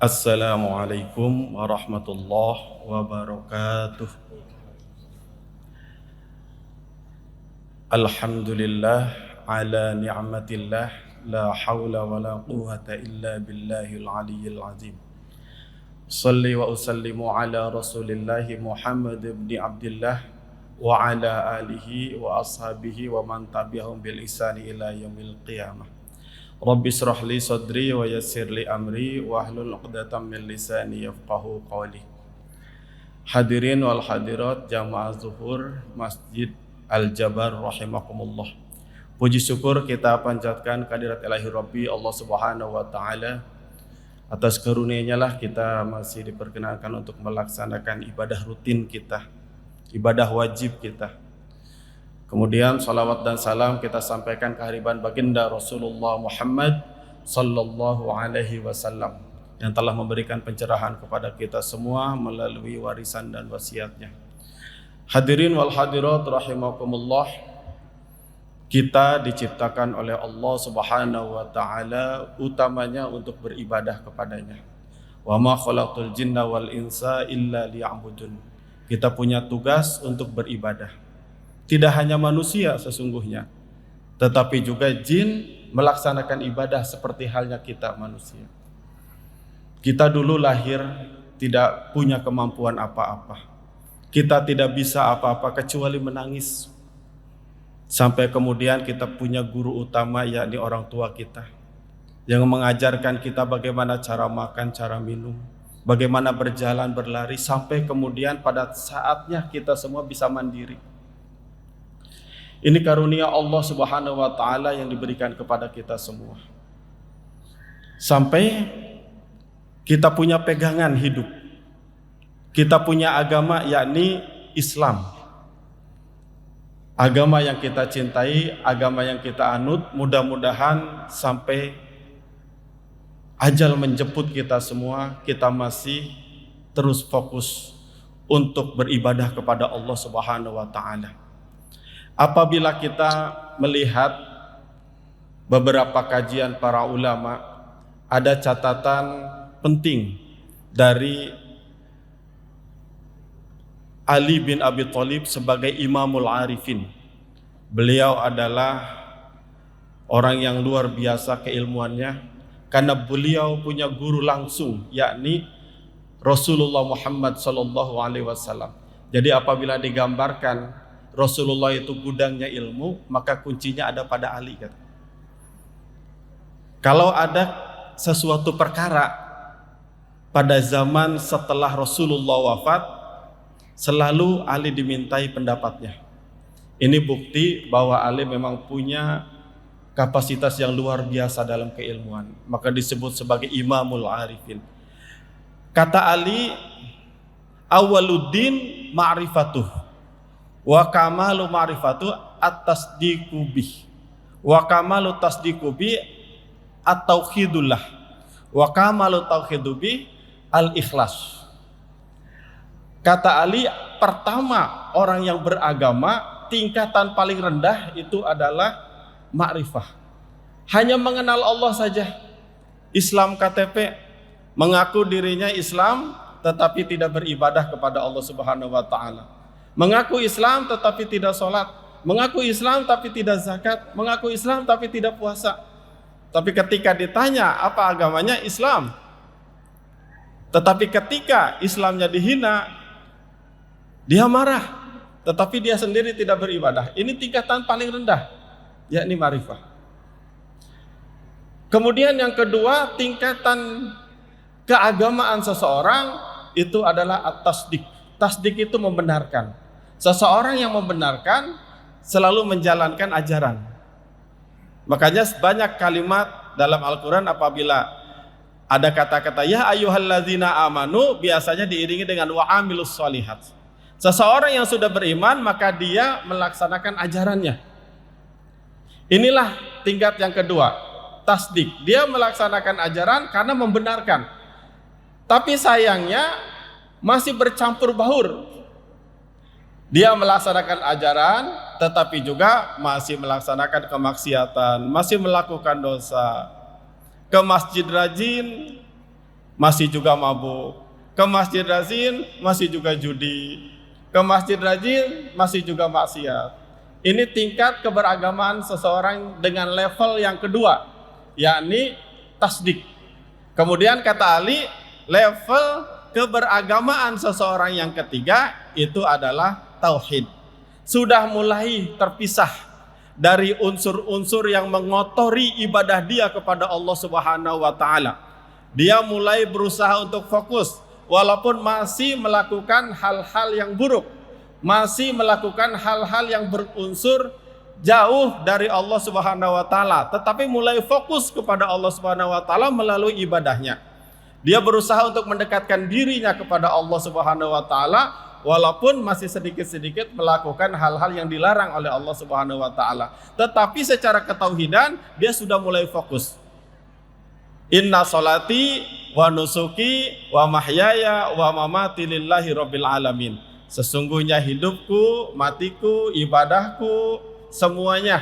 Assalamualaikum warahmatullahi wabarakatuh. Alhamdulillah ala ni'matillah, la hawla wa la quwwata illa billahil aliyyil azim. Salli wa usallimu ala rasulillahi Muhammad ibn Abdullah wa ala alihi wa ashabihi wa man tabi'ahum bil ihsani ila yaumil qiyamah. Rabbi israh li sadri wa yassir li amri wa hlul 'uqdatam min lisani yafqahu qawli. Hadirin wal hadirat jamaah zuhur Masjid Al-Jabar rahimakumullah. Puji syukur kita panjatkan kehadirat Ilahi Rabbi Allah Subhanahu wa taala. Atas karunia-Nya lah kita masih diperkenankan untuk melaksanakan ibadah rutin kita, ibadah wajib kita. Kemudian salawat dan salam kita sampaikan kehadiran baginda Rasulullah Muhammad sallallahu alaihi wasallam yang telah memberikan pencerahan kepada kita semua melalui warisan dan wasiatnya. Hadirin wal hadirat rahimakumullah, kita diciptakan oleh Allah Subhanahu wa taala utamanya untuk beribadah kepadanya. Wa ma khalaqtul jinna wal insa illa liya'budun. Kita punya tugas untuk beribadah. Tidak hanya manusia sesungguhnya, tetapi juga jin melaksanakan ibadah seperti halnya kita manusia. Kita dulu lahir tidak punya kemampuan apa-apa. Kita tidak bisa apa-apa kecuali menangis. Sampai kemudian kita punya guru utama, yakni orang tua kita, yang mengajarkan kita bagaimana cara makan, cara minum, bagaimana berjalan, berlari, sampai kemudian pada saatnya kita semua bisa mandiri. Ini karunia Allah Subhanahu wa taala yang diberikan kepada kita semua. Sampai kita punya pegangan hidup. Kita punya agama, yakni Islam. Agama yang kita cintai, agama yang kita anut, mudah-mudahan sampai ajal menjemput kita semua, kita masih terus fokus untuk beribadah kepada Allah Subhanahu wa taala. Apabila kita melihat beberapa kajian para ulama, ada catatan penting dari Ali bin Abi Thalib sebagai Imamul Arifin. Beliau adalah orang yang luar biasa keilmuannya karena beliau punya guru langsung, yakni Rasulullah Muhammad sallallahu alaihi wasallam. Jadi apabila digambarkan Rasulullah itu gudangnya ilmu, maka kuncinya ada pada Ali. Kalau ada sesuatu perkara pada zaman setelah Rasulullah wafat, selalu Ali dimintai pendapatnya. Ini bukti bahwa Ali memang punya kapasitas yang luar biasa dalam keilmuan. Maka disebut sebagai Imamul Arifin. Kata Ali, awaluddin ma'rifatuh wa kamalu ma'rifatu at-tasdiqu bih wa kamalu tasdiqu bih at-tauhidullah wa kamalu tauhidu bih al-ikhlas. Kata Ali, pertama orang yang beragama tingkatan paling rendah itu adalah ma'rifah, hanya mengenal Allah saja. Islam KTP, mengaku dirinya Islam tetapi tidak beribadah kepada Allah Subhanahu wa taala. Mengaku Islam tetapi tidak sholat, mengaku Islam tapi tidak zakat, mengaku Islam tapi tidak puasa. Tapi ketika ditanya apa agamanya, Islam. Tetapi ketika Islamnya dihina, dia marah, tetapi dia sendiri tidak beribadah. Ini tingkatan paling rendah, yakni ma'rifah. Kemudian yang kedua, tingkatan keagamaan seseorang itu adalah at-tasdik. Tasdik itu membenarkan. Seseorang yang membenarkan selalu menjalankan ajaran. Makanya banyak kalimat dalam Al-Quran apabila ada kata-kata ya ayyuhalladzina amanu, biasanya diiringi dengan wa amilus sholihat. Seseorang yang sudah beriman maka dia melaksanakan ajarannya. Inilah tingkat yang kedua, tasdik. Dia melaksanakan ajaran karena membenarkan. Tapi sayangnya masih bercampur baur. Dia melaksanakan ajaran, tetapi juga masih melaksanakan kemaksiatan, masih melakukan dosa. Ke masjid rajin, masih juga mabuk. Ke masjid rajin, masih juga judi. Ke masjid rajin, masih juga maksiat. Ini tingkat keberagamaan seseorang dengan level yang kedua, yakni tasdik. Kemudian kata Ali, level keberagamaan seseorang yang ketiga itu adalah tauhid. Sudah mulai terpisah dari unsur-unsur yang mengotori ibadah dia kepada Allah Subhanahu wa taala. Dia mulai berusaha untuk fokus walaupun masih melakukan hal-hal yang buruk, masih melakukan hal-hal yang berunsur jauh dari Allah Subhanahu wa taala, tetapi mulai fokus kepada Allah Subhanahu wa taala melalui ibadahnya. Dia berusaha untuk mendekatkan dirinya kepada Allah Subhanahu wa taala walaupun masih sedikit-sedikit melakukan hal-hal yang dilarang oleh Allah Subhanahu wa taala. Tetapi secara ketauhidan dia sudah mulai fokus. Inna salati wa nusuki wa mahyaya wa mamati lillahi rabbil alamin. Sesungguhnya hidupku, matiku, ibadahku, semuanya,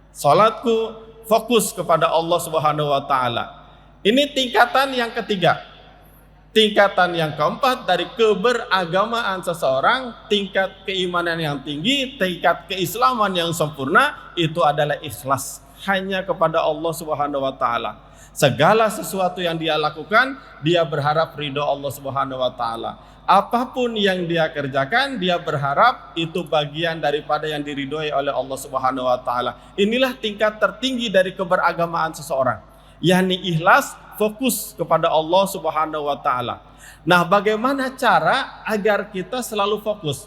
salatku fokus kepada Allah Subhanahu wa taala. Ini tingkatan yang ketiga. Tingkatan yang keempat dari keberagamaan seseorang, tingkat keimanan yang tinggi, tingkat keislaman yang sempurna, itu adalah ikhlas hanya kepada Allah Subhanahu wa taala. Segala sesuatu yang dia lakukan, dia berharap ridho Allah Subhanahu wa taala. Apapun yang dia kerjakan, dia berharap itu bagian daripada yang diridhoi oleh Allah Subhanahu wa taala. Inilah tingkat tertinggi dari keberagamaan seseorang, yakni ikhlas, fokus kepada Allah Subhanahu wa taala. Nah, bagaimana cara agar kita selalu fokus?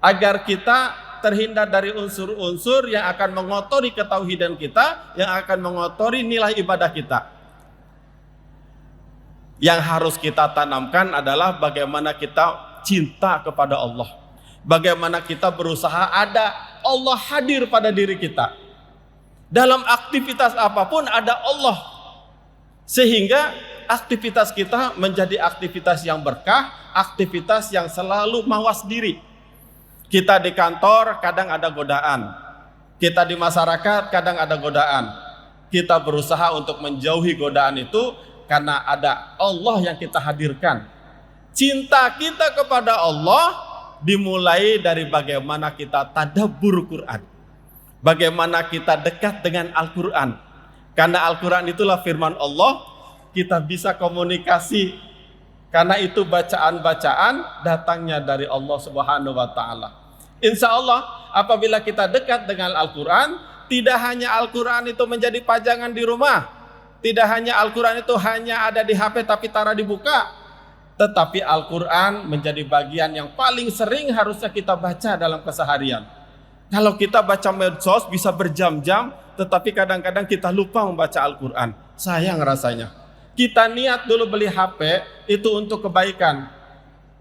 Agar kita terhindar dari unsur-unsur yang akan mengotori ketauhidan kita, yang akan mengotori nilai ibadah kita. Yang harus kita tanamkan adalah bagaimana kita cinta kepada Allah. Bagaimana kita berusaha ada Allah hadir pada diri kita. Dalam aktivitas apapun ada Allah. Sehingga aktivitas kita menjadi aktivitas yang berkah, aktivitas yang selalu mawas diri. Kita di kantor kadang ada godaan. Kita di masyarakat kadang ada godaan. Kita berusaha untuk menjauhi godaan itu karena ada Allah yang kita hadirkan. Cinta kita kepada Allah dimulai dari bagaimana kita tadabbur Quran. Bagaimana kita dekat dengan Al-Quran. Karena Al-Quran itulah firman Allah, kita bisa komunikasi. Karena itu bacaan-bacaan datangnya dari Allah Subhanahu wa taala. Insya Allah apabila kita dekat dengan Al-Quran, tidak hanya Al-Quran itu menjadi pajangan di rumah, tidak hanya Al-Quran itu hanya ada di HP tapi tara dibuka, tetapi Al-Quran menjadi bagian yang paling sering harusnya kita baca dalam keseharian. Kalau kita baca medsos bisa berjam-jam, tetapi kadang-kadang kita lupa membaca Al-Quran. Sayang rasanya. Kita niat dulu beli HP itu untuk kebaikan,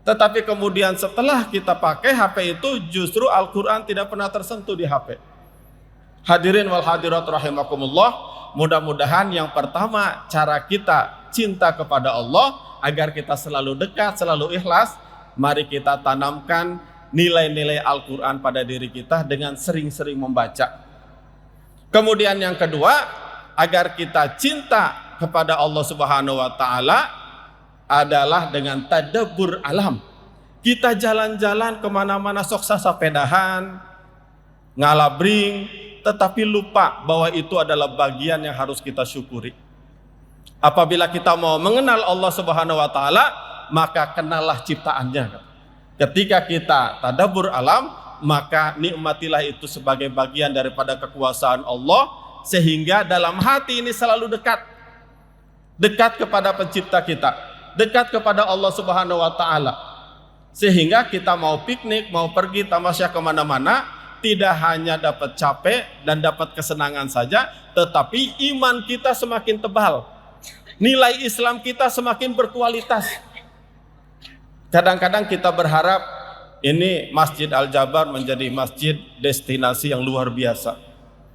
tetapi kemudian setelah kita pakai HP itu justru Al-Quran tidak pernah tersentuh di HP. Hadirin wal hadirat rahimakumullah, mudah-mudahan yang pertama cara kita cinta kepada Allah agar kita selalu dekat, selalu ikhlas, mari kita tanamkan nilai-nilai Al-Quran pada diri kita dengan sering-sering membaca. Kemudian yang kedua, agar kita cinta kepada Allah Subhanahu wa taala adalah dengan tadabbur alam. Kita jalan-jalan kemana-mana sok sasapedahan, ngalabring, tetapi lupa bahwa itu adalah bagian yang harus kita syukuri. Apabila kita mau mengenal Allah Subhanahu wa taala, maka kenallah ciptaannya. Ketika kita tadabbur alam, maka nikmatilah itu sebagai bagian daripada kekuasaan Allah, sehingga dalam hati ini selalu dekat kepada pencipta kita, dekat kepada Allah Subhanahu wa taala. Sehingga kita mau piknik, mau pergi tamasya kemana-mana, tidak hanya dapat capek dan dapat kesenangan saja, tetapi iman kita semakin tebal, nilai Islam kita semakin berkualitas. Kadang-kadang kita berharap ini Masjid Al-Jabar menjadi masjid destinasi yang luar biasa,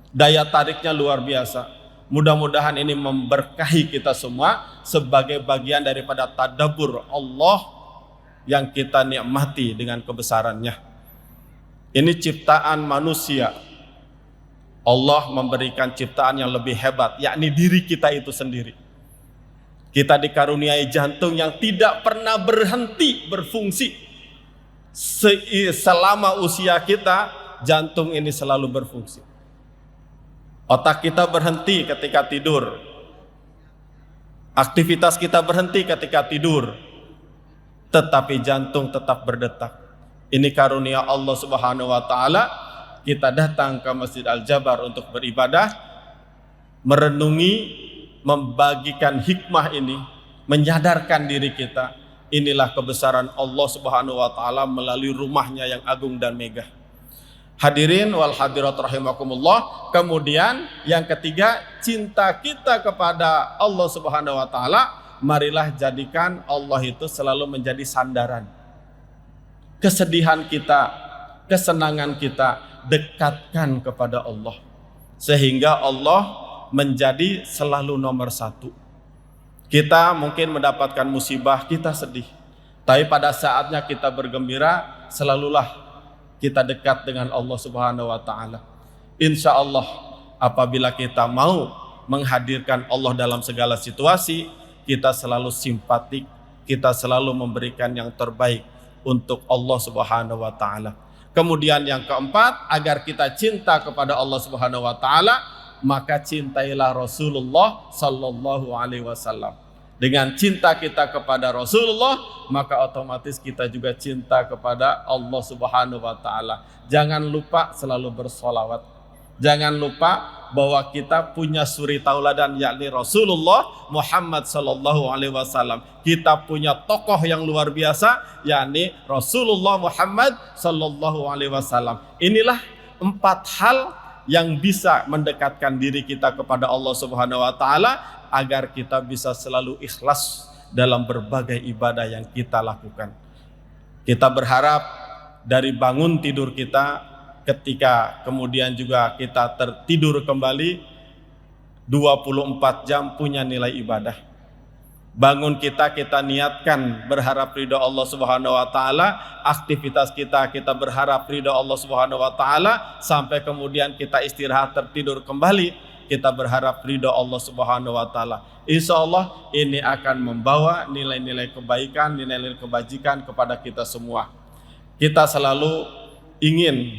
daya tariknya luar biasa. Mudah-mudahan ini memberkahi kita semua sebagai bagian daripada tadabbur Allah yang kita nikmati dengan kebesarannya. Ini ciptaan manusia. Allah memberikan ciptaan yang lebih hebat, yakni diri kita itu sendiri. Kita dikaruniai jantung yang tidak pernah berhenti berfungsi. Selama usia kita, jantung ini selalu berfungsi. Otak kita berhenti ketika tidur. Aktivitas kita berhenti ketika tidur. Tetapi jantung tetap berdetak. Ini karunia Allah Subhanahu wa taala. Kita datang ke Masjid Al-Jabar untuk beribadah, merenungi, membagikan hikmah ini, menyadarkan diri kita. Inilah kebesaran Allah Subhanahu wa taala melalui rumahnya yang agung dan megah. Hadirin wal hadirat rahimakumullah. Kemudian yang ketiga, cinta kita kepada Allah Subhanahu wa taala, marilah jadikan Allah itu selalu menjadi sandaran. Kesedihan kita, kesenangan kita, dekatkan kepada Allah. Sehingga Allah menjadi selalu nomor satu. Kita mungkin mendapatkan musibah, kita sedih. Tapi pada saatnya kita bergembira, selalulah kita dekat dengan Allah Subhanahu wa taala. Insya Allah apabila kita mau menghadirkan Allah dalam segala situasi, kita selalu simpatik, kita selalu memberikan yang terbaik untuk Allah Subhanahu wa taala. Kemudian yang keempat, agar kita cinta kepada Allah Subhanahu wa taala, maka cintailah Rasulullah sallallahu alaihi wasallam. Dengan cinta kita kepada Rasulullah, maka otomatis kita juga cinta kepada Allah Subhanahu wa taala. Jangan lupa selalu bersolawat. Jangan lupa bahwa kita punya suri tauladan, yakni Rasulullah Muhammad sallallahu alaihi wasallam. Kita punya tokoh yang luar biasa, yakni Rasulullah Muhammad sallallahu alaihi wasallam. Inilah 4 hal yang bisa mendekatkan diri kita kepada Allah Subhanahu wa taala, agar kita bisa selalu ikhlas dalam berbagai ibadah yang kita lakukan. Kita berharap dari bangun tidur kita, ketika kemudian juga kita tertidur kembali, 24 jam punya nilai ibadah. Bangun kita niatkan berharap ridha Allah Subhanahu wa taala, aktivitas kita berharap ridha Allah Subhanahu wa taala, sampai kemudian kita istirahat tertidur kembali, kita berharap ridha Allah Subhanahu wa taala. Insyaallah ini akan membawa nilai-nilai kebaikan, nilai-nilai kebajikan kepada kita semua. Kita selalu ingin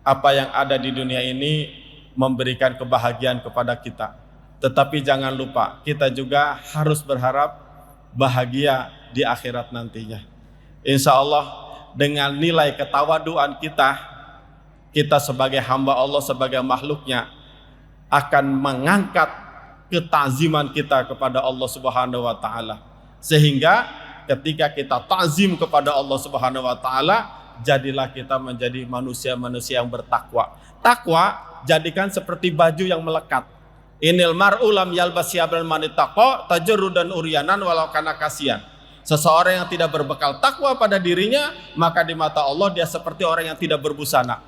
apa yang ada di dunia ini memberikan kebahagiaan kepada kita. Tetapi jangan lupa, kita juga harus berharap bahagia di akhirat nantinya. Insyaallah dengan nilai ketawaduan kita sebagai hamba Allah, sebagai makhluknya, akan mengangkat ketaziman kita kepada Allah Subhanahu wa taala. Sehingga ketika kita ta'zim kepada Allah Subhanahu wa taala, jadilah kita menjadi manusia-manusia yang bertakwa. Takwa jadikan seperti baju yang melekat. Inil mar'u lam yalbas siyabal manittaqo tajrudan uryanan walau kana kasian. Seseorang yang tidak berbekal takwa pada dirinya, maka di mata Allah dia seperti orang yang tidak berbusana.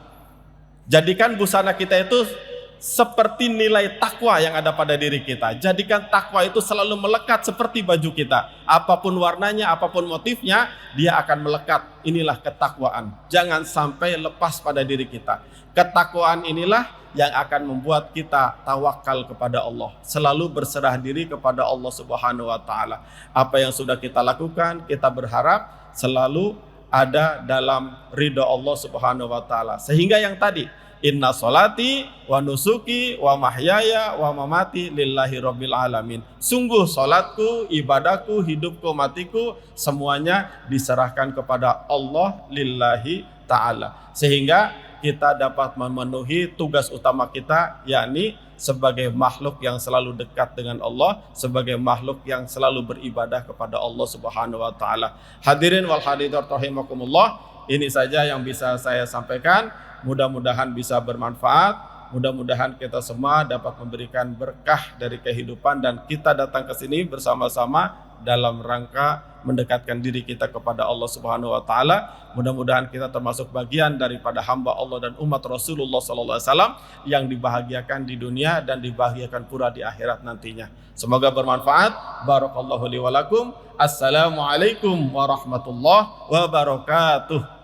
Jadikan busana kita itu seperti nilai takwa yang ada pada diri kita. Jadikan takwa itu selalu melekat seperti baju kita. Apapun warnanya, apapun motifnya, dia akan melekat. Inilah ketakwaan. Jangan sampai lepas pada diri kita. Ketakwaan inilah yang akan membuat kita tawakal kepada Allah. Selalu berserah diri kepada Allah Subhanahu wa taala. Apa yang sudah kita lakukan, kita berharap selalu ada dalam ridha Allah Subhanahu wa taala. Sehingga yang tadi, inna sholati wa nusuki wa mahyaya wa mamati lillahi rabbil alamin. Sungguh solatku, ibadahku, hidupku, matiku, semuanya diserahkan kepada Allah lillahi ta'ala. Sehingga kita dapat memenuhi tugas utama kita, yakni sebagai makhluk yang selalu dekat dengan Allah, sebagai makhluk yang selalu beribadah kepada Allah Subhanahu wa taala. Hadirin wal hadirat rahimakumullah, ini saja yang bisa saya sampaikan. Mudah-mudahan bisa bermanfaat, mudah-mudahan kita semua dapat memberikan berkah dari kehidupan, dan kita datang ke sini bersama-sama dalam rangka mendekatkan diri kita kepada Allah Subhanahu wa taala. Mudah-mudahan kita termasuk bagian daripada hamba Allah dan umat Rasulullah sallallahu alaihi wasallam yang dibahagiakan di dunia dan dibahagiakan pula di akhirat nantinya. Semoga bermanfaat. Barakallahu li wa lakum. Assalamualaikum warahmatullahi wabarakatuh.